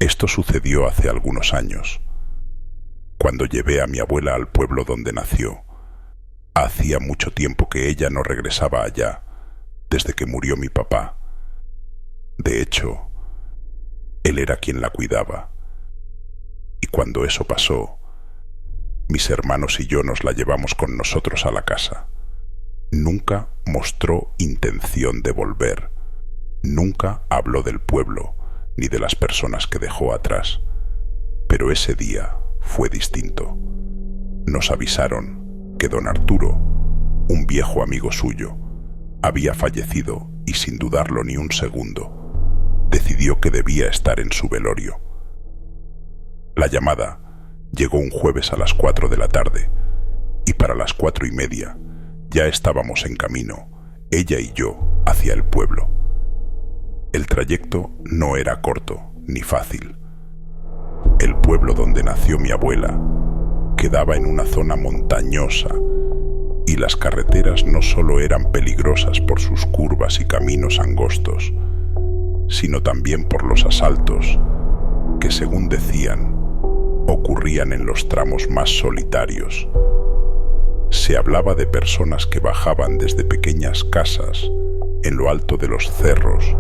Esto sucedió hace algunos años, cuando llevé a mi abuela al pueblo donde nació. Hacía mucho tiempo que ella no regresaba allá, desde que murió mi papá. De hecho, él era quien la cuidaba. Y cuando eso pasó, mis hermanos y yo nos la llevamos con nosotros a la casa. Nunca mostró intención de volver. Nunca habló del pueblo ni de las personas que dejó atrás. Pero ese día fue distinto. Nos avisaron que don Arturo, un viejo amigo suyo, había fallecido y sin dudarlo ni un segundo, decidió que debía estar en su velorio. La llamada llegó un jueves a las 4 de la tarde y para las 4:30 ya estábamos en camino, ella y yo, hacia el pueblo. El trayecto no era corto ni fácil. El pueblo donde nació mi abuela quedaba en una zona montañosa y las carreteras no solo eran peligrosas por sus curvas y caminos angostos, sino también por los asaltos que, según decían, ocurrían en los tramos más solitarios. Se hablaba de personas que bajaban desde pequeñas casas en lo alto de los cerros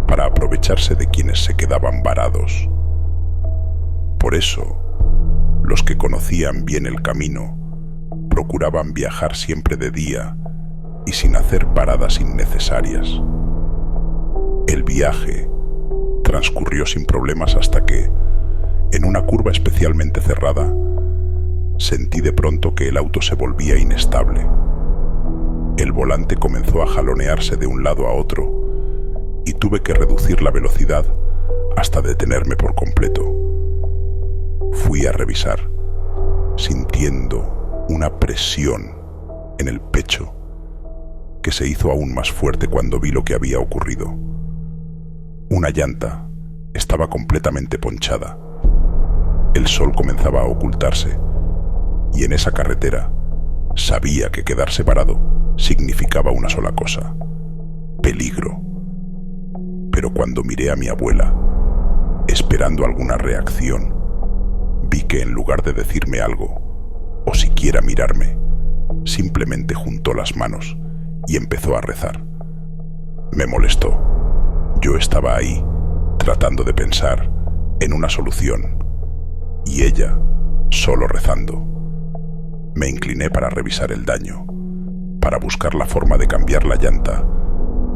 para aprovecharse de quienes se quedaban varados. Por eso, los que conocían bien el camino procuraban viajar siempre de día y sin hacer paradas innecesarias. El viaje transcurrió sin problemas hasta que, en una curva especialmente cerrada, sentí de pronto que el auto se volvía inestable. El volante comenzó a jalonearse de un lado a otro y tuve que reducir la velocidad hasta detenerme por completo. Fui a revisar, sintiendo una presión en el pecho que se hizo aún más fuerte cuando vi lo que había ocurrido. Una llanta estaba completamente ponchada. El sol comenzaba a ocultarse y en esa carretera sabía que quedarse parado significaba una sola cosa: peligro. Pero cuando miré a mi abuela, esperando alguna reacción, vi que en lugar de decirme algo, o siquiera mirarme, simplemente juntó las manos y empezó a rezar. Me molestó. Yo estaba ahí, tratando de pensar en una solución, y ella solo rezando. Me incliné para revisar el daño, para buscar la forma de cambiar la llanta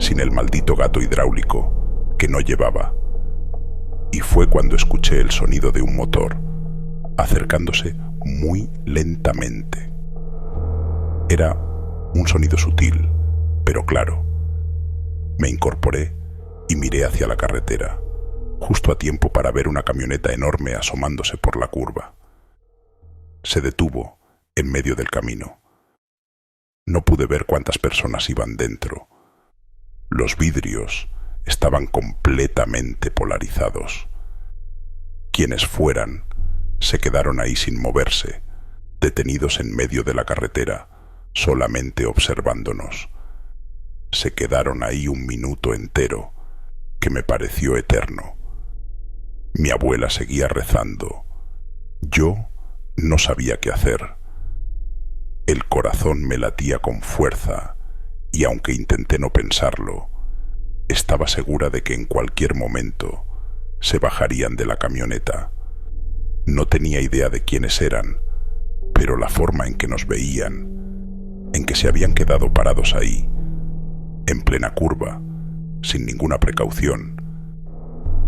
sin el maldito gato hidráulico que no llevaba. Y fue cuando escuché el sonido de un motor acercándose muy lentamente. Era un sonido sutil, pero claro. Me incorporé y miré hacia la carretera, justo a tiempo para ver una camioneta enorme asomándose por la curva. Se detuvo en medio del camino. No pude ver cuántas personas iban dentro. Los vidrios estaban completamente polarizados. Quienes fueran se quedaron ahí sin moverse, detenidos en medio de la carretera, solamente observándonos. Se quedaron ahí un minuto entero, que me pareció eterno. Mi abuela seguía rezando. Yo no sabía qué hacer. El corazón me latía con fuerza y aunque intenté no pensarlo, estaba segura de que en cualquier momento se bajarían de la camioneta. No tenía idea de quiénes eran, pero la forma en que nos veían, en que se habían quedado parados ahí, en plena curva, sin ninguna precaución,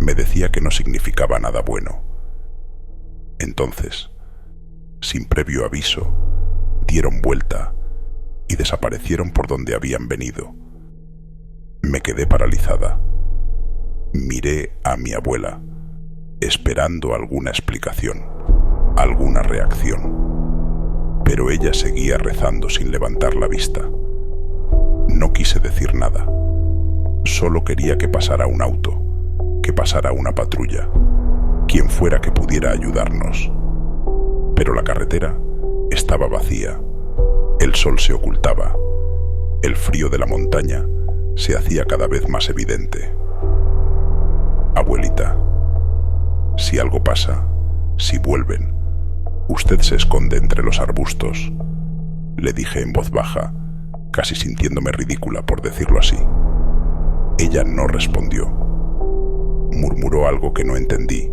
me decía que no significaba nada bueno. Entonces, sin previo aviso, dieron vuelta y desaparecieron por donde habían venido. Me quedé paralizada. Miré a mi abuela, esperando alguna explicación, alguna reacción, pero ella seguía rezando sin levantar la vista. No quise decir nada. Solo quería que pasara un auto, que pasara una patrulla, quien fuera que pudiera ayudarnos. Pero la carretera estaba vacía. El sol se ocultaba. El frío de la montaña se hacía cada vez más evidente. Abuelita, Si algo pasa, si vuelven, usted se esconde entre los arbustos, le dije en voz baja, casi sintiéndome ridícula por decirlo así. Ella no respondió. Murmuró algo que no entendí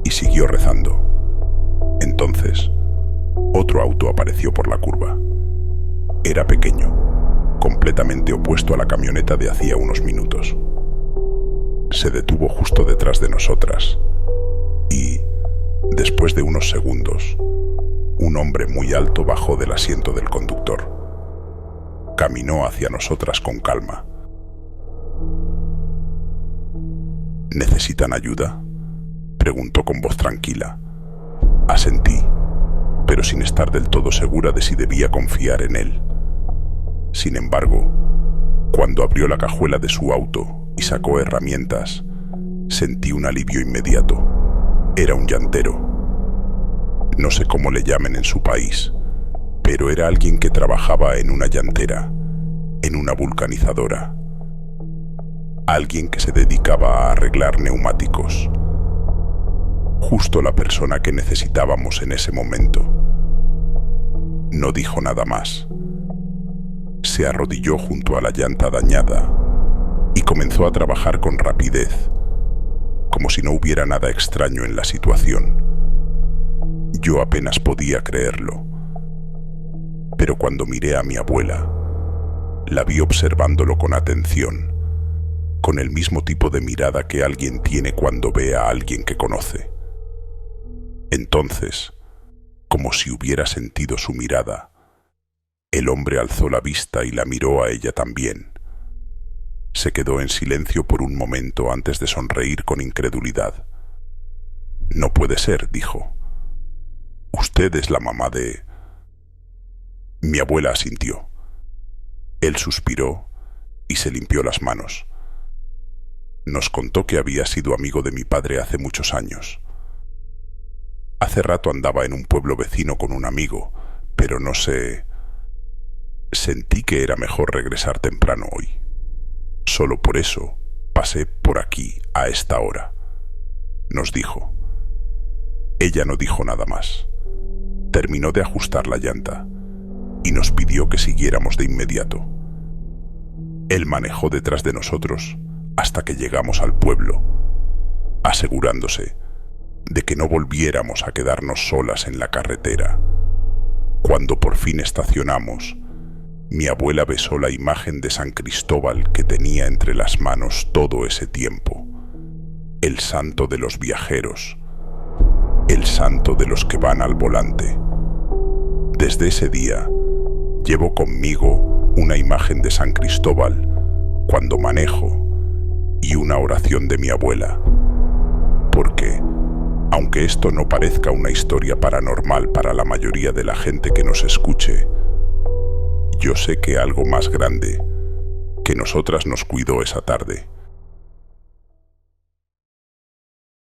y siguió rezando. Entonces, otro auto apareció por la curva. Era pequeño, completamente opuesto a la camioneta de hacía unos minutos. Se detuvo justo detrás de nosotras y, después de unos segundos, un hombre muy alto bajó del asiento del conductor. Caminó hacia nosotras con calma. ¿Necesitan ayuda?, preguntó con voz tranquila. Asentí, pero sin estar del todo segura de si debía confiar en él. Sin embargo, cuando abrió la cajuela de su auto y sacó herramientas, sentí un alivio inmediato. Era un llantero. No sé cómo le llamen en su país, pero era alguien que trabajaba en una llantera, en una vulcanizadora. Alguien que se dedicaba a arreglar neumáticos. Justo la persona que necesitábamos en ese momento. No dijo nada más. Se arrodilló junto a la llanta dañada y comenzó a trabajar con rapidez, como si no hubiera nada extraño en la situación. Yo apenas podía creerlo. Pero cuando miré a mi abuela, la vi observándolo con atención, con el mismo tipo de mirada que alguien tiene cuando ve a alguien que conoce. Entonces, como si hubiera sentido su mirada, el hombre alzó la vista y la miró a ella también. Se quedó en silencio por un momento antes de sonreír con incredulidad. «No puede ser», dijo. «Usted es la mamá de...». Mi abuela asintió. Él suspiró y se limpió las manos. Nos contó que había sido amigo de mi padre hace muchos años. Hace rato andaba en un pueblo vecino con un amigo, pero no sé... Sentí que era mejor regresar temprano hoy. Solo por eso pasé por aquí a esta hora, nos dijo. Ella no dijo nada más. Terminó de ajustar la llanta y nos pidió que siguiéramos de inmediato. Él manejó detrás de nosotros hasta que llegamos al pueblo, asegurándose de que no volviéramos a quedarnos solas en la carretera. Cuando por fin estacionamos, mi abuela besó la imagen de San Cristóbal que tenía entre las manos todo ese tiempo, el santo de los viajeros, el santo de los que van al volante. Desde ese día, llevo conmigo una imagen de San Cristóbal cuando manejo y una oración de mi abuela, porque, aunque esto no parezca una historia paranormal para la mayoría de la gente que nos escuche, yo sé que algo más grande que nosotras nos cuidó esa tarde